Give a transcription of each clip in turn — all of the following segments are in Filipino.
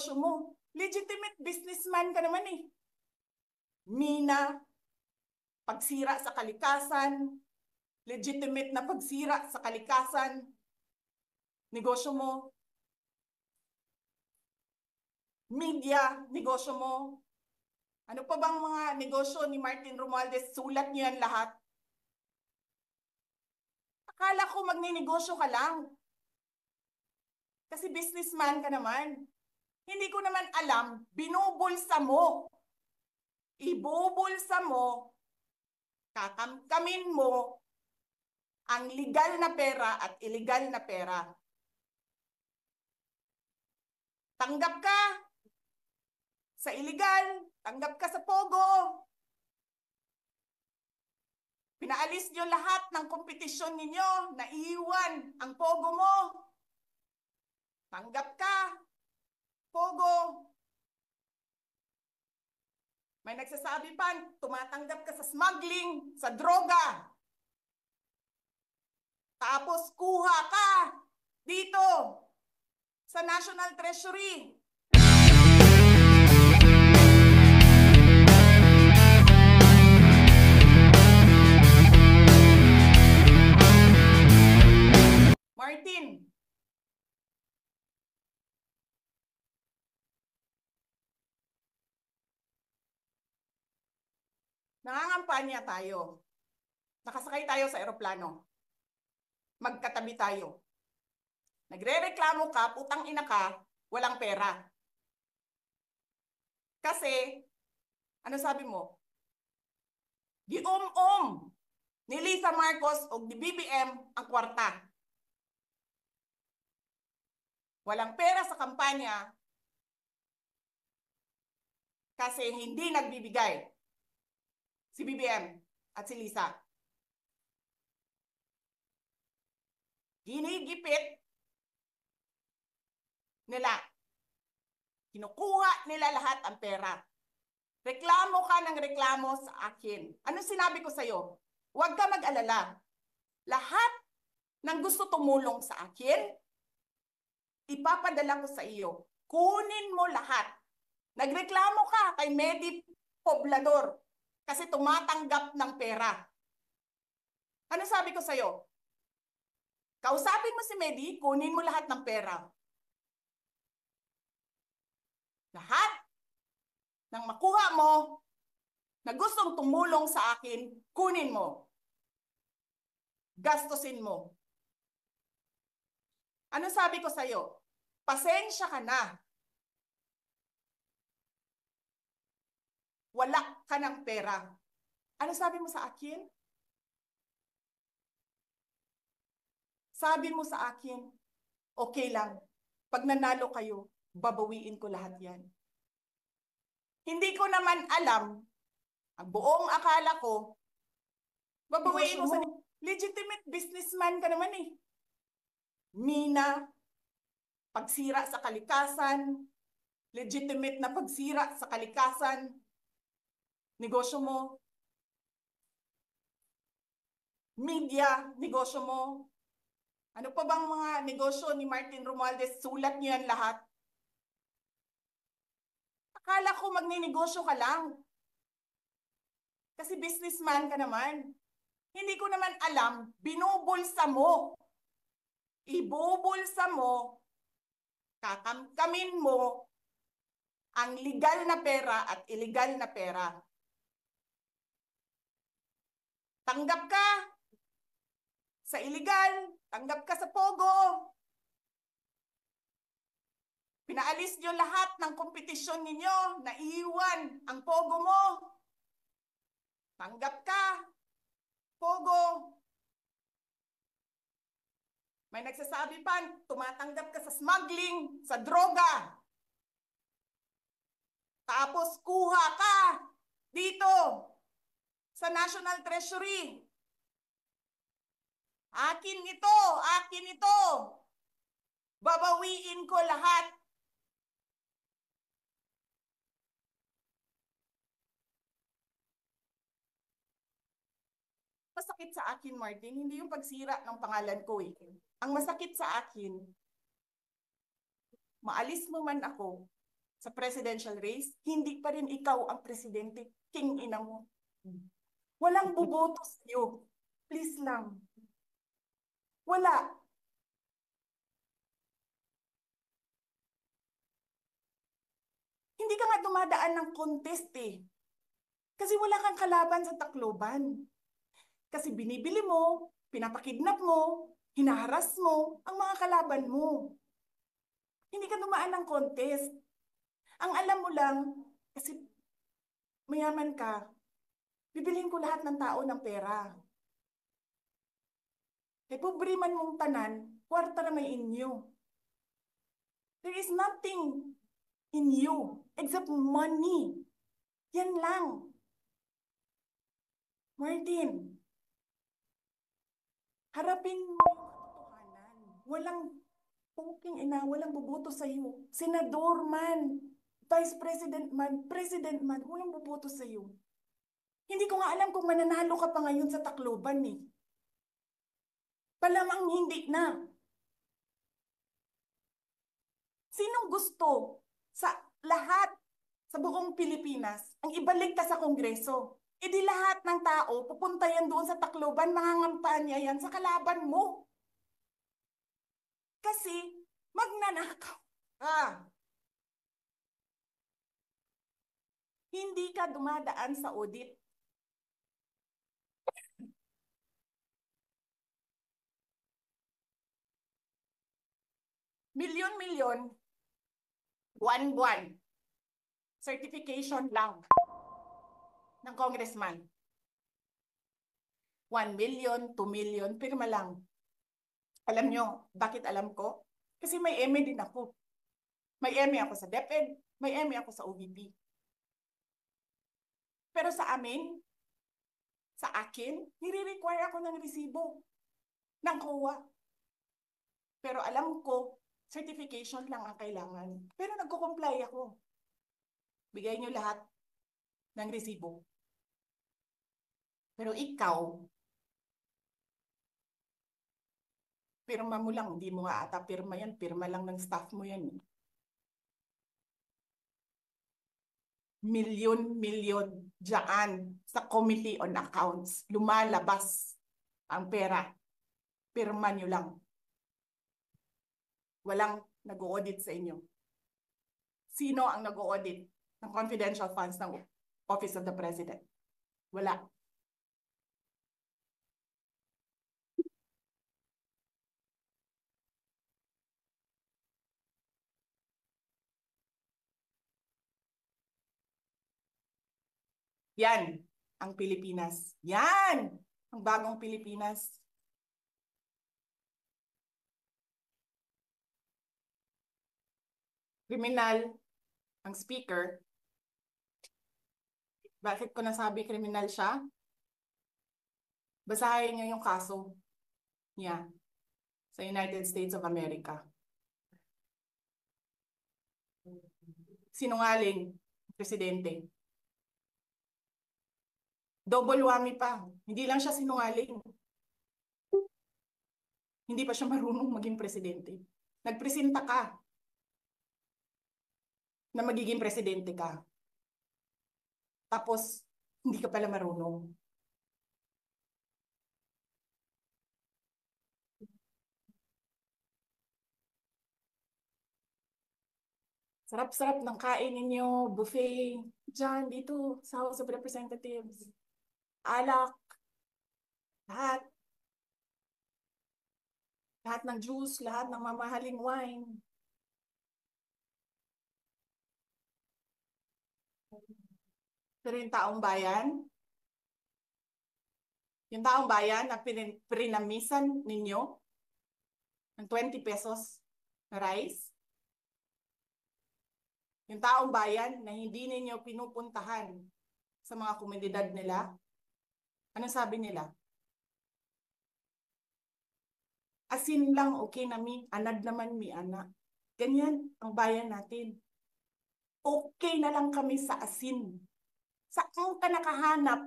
negosyo mo. Legitimate businessman ka naman eh. Mina, pagsira sa kalikasan, legitimate na pagsira sa kalikasan, negosyo mo. Media, negosyo mo. Ano pa bang mga negosyo ni Martin Romualdez? Sulat niyo yan lahat. Akala ko magninegosyo ka lang. Kasi businessman ka naman. Hindi ko naman alam, binubulsa mo. Ibubulsa mo, kakamkamin mo ang legal na pera at illegal na pera. Tanggap ka sa illegal, tanggap ka sa pogo. Pinaalis nyo lahat ng kompetisyon ninyo, naiwan ang pogo mo. Tanggap ka, pogo. May nagsasabi pa, tumatanggap ka sa smuggling, sa droga. Tapos kuha ka dito sa National Treasury. Martin, nangangampanya tayo. Nakasakay tayo sa eroplano. Magkatabi tayo. Nagre-reklamo ka, putang ina ka, walang pera. Kasi, ano sabi mo? Gium-um ni Lisa Marcos o ni BBM ang kwarta. Walang pera sa kampanya kasi hindi nagbibigay si BBM at si Lisa. Ginigipit nila. Kinukuha nila lahat ang pera. Reklamo ka ng reklamo sa akin. Ano sinabi ko sa'yo? Huwag ka mag-alala. Lahat ng gusto tumulong sa akin, ipapadala ko sa iyo. Kunin mo lahat. Nagreklamo ka kay Medi Poblador kasi tumatanggap ng pera. Ano sabi ko sa'yo? Kausapin mo si Medi, kunin mo lahat ng pera. Lahat ng makuha mo na gustong tumulong sa akin, kunin mo. Gastusin mo. Ano sabi ko sa'yo? Pasensya ka na. Wala ka ng pera. Ano sabi mo sa akin? Sabi mo sa akin, okay lang. Pag nanalo kayo, babawiin ko lahat yan. Hindi ko naman alam, ang buong akala ko, babawiin mo sa legitimate businessman ka naman eh. Mina, pagsira sa kalikasan, legitimate na pagsira sa kalikasan, negosyo mo. Media, negosyo mo. Ano pa bang mga negosyo ni Martin Romualdez? Sulat niyo yan lahat. Akala ko magninegosyo ka lang. Kasi businessman ka naman. Hindi ko naman alam, binubulsa mo. Ibubulsa mo, kakamkamin mo ang legal na pera at illegal na pera. Tanggap ka sa illegal, tanggap ka sa pogo. Pinaalis nyo lahat ng kompetisyon ninyo, naiwan ang pogo mo. Tanggap ka, pogo. May nagsasabi pa, tumatanggap ka sa smuggling, sa droga. Tapos kuha ka dito sa National Treasury. Akin ito, akin ito. Babawiin ko lahat. Masakit sa akin, Martin, hindi yung pagsira ng pangalan ko eh. Ang masakit sa akin, maalis mo man ako, sa presidential race, hindi pa rin ikaw ang presidente, king ina mo. Walang boboto sa'yo. Please lang. Wala. Hindi ka nga dumadaan ng contest eh. Kasi wala kang kalaban sa Tacloban. Kasi binibili mo, pinapakidnap mo, hinaharas mo ang mga kalaban mo. Hindi ka dumaan ng contest. Ang alam mo lang, kasi mayaman ka, bibilihin ko lahat ng tao ng pera. Kaya pobre man mong tanan, kwarta na may inyo. There is nothing in you except money. Yan lang. Martin, harapin mo yung katotohanan. Walang puking ina, walang boboto sa'yo. Senador man, vice president man, walang boboto sa'yo. Hindi ko nga alam kung mananalo ka pa ngayon sa Tacloban eh. Palamang hindi na. Sinong gusto sa lahat sa buong Pilipinas ang ibalik ka sa Kongreso? E di lahat ng tao pupunta yan doon sa Tacloban, mangangampanya yan sa kalaban mo. Kasi magnanakaw ka. Hindi ka dumadaan sa audit. Milyon-milyon, buwan-buwan. Certification lang ng congressman. 1 million, 2 million, pirma lang. Alam nyo, bakit alam ko? Kasi may MA din ako. May MA ako sa DepEd, may MA ako sa OVP. Pero sa akin, nire-require ako ng resibo ng COA. Pero alam ko, certification lang ang kailangan. Pero nagko-comply ako. Bigay nyo lahat ng resibo. Pero ikaw, pirma mo lang, hindi mo nga ata pirma yan, pirma lang ng staff mo yan. Milyon-milyon dyan sa Committee on Accounts. Lumalabas ang pera. Pirma nyo lang. Walang nag-audit sa inyo. Sino ang nag-audit ng confidential funds ng Office of the President? Wala. Yan ang Pilipinas. Yan ang bagong Pilipinas. Kriminal ang speaker. Bakit ko nasabi kriminal siya? Basahin niyo yung kaso niya sa United States of America. Sinungaling, presidente. Double whammy pa. Hindi lang siya sinungaling. Hindi pa siya marunong maging presidente. Nagpresenta ka na magiging presidente ka. Tapos, hindi ka pala marunong. Sarap-sarap ng kain ninyo, buffet, dyan, dito, sa House of Representatives. Alak, lahat. Lahat ng juice, lahat ng mamahaling wine. Pero yung taong bayan na pinamisan ninyo ng 20 pesos na rice, yung taong bayan na hindi ninyo pinupuntahan sa mga komunidad nila, anong sabi nila? Asin lang okay na mi, anad naman mi ana. Ganyan ang bayan natin. Okay na lang kami sa asin. Saan ka nakahanap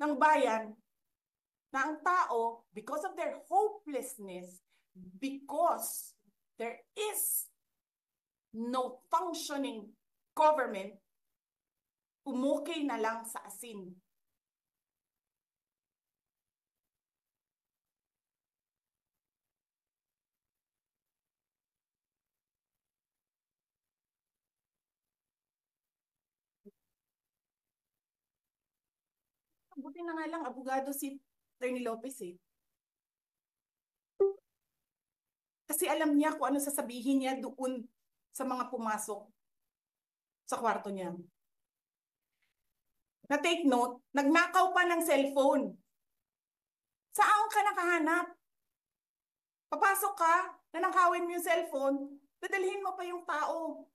ng bayan na ang tao, because of their hopelessness, because there is no functioning government, umukay na lang sa asin. Buti na nga lang, abogado si Attorney Lopez eh. Kasi alam niya kung ano sasabihin niya doon sa mga pumasok sa kwarto niya. Na take note, nagnakaw pa ng cellphone. Saan ka nakahanap? Papasok ka, nanakawin mo yung cellphone, dadalhin mo pa yung tao.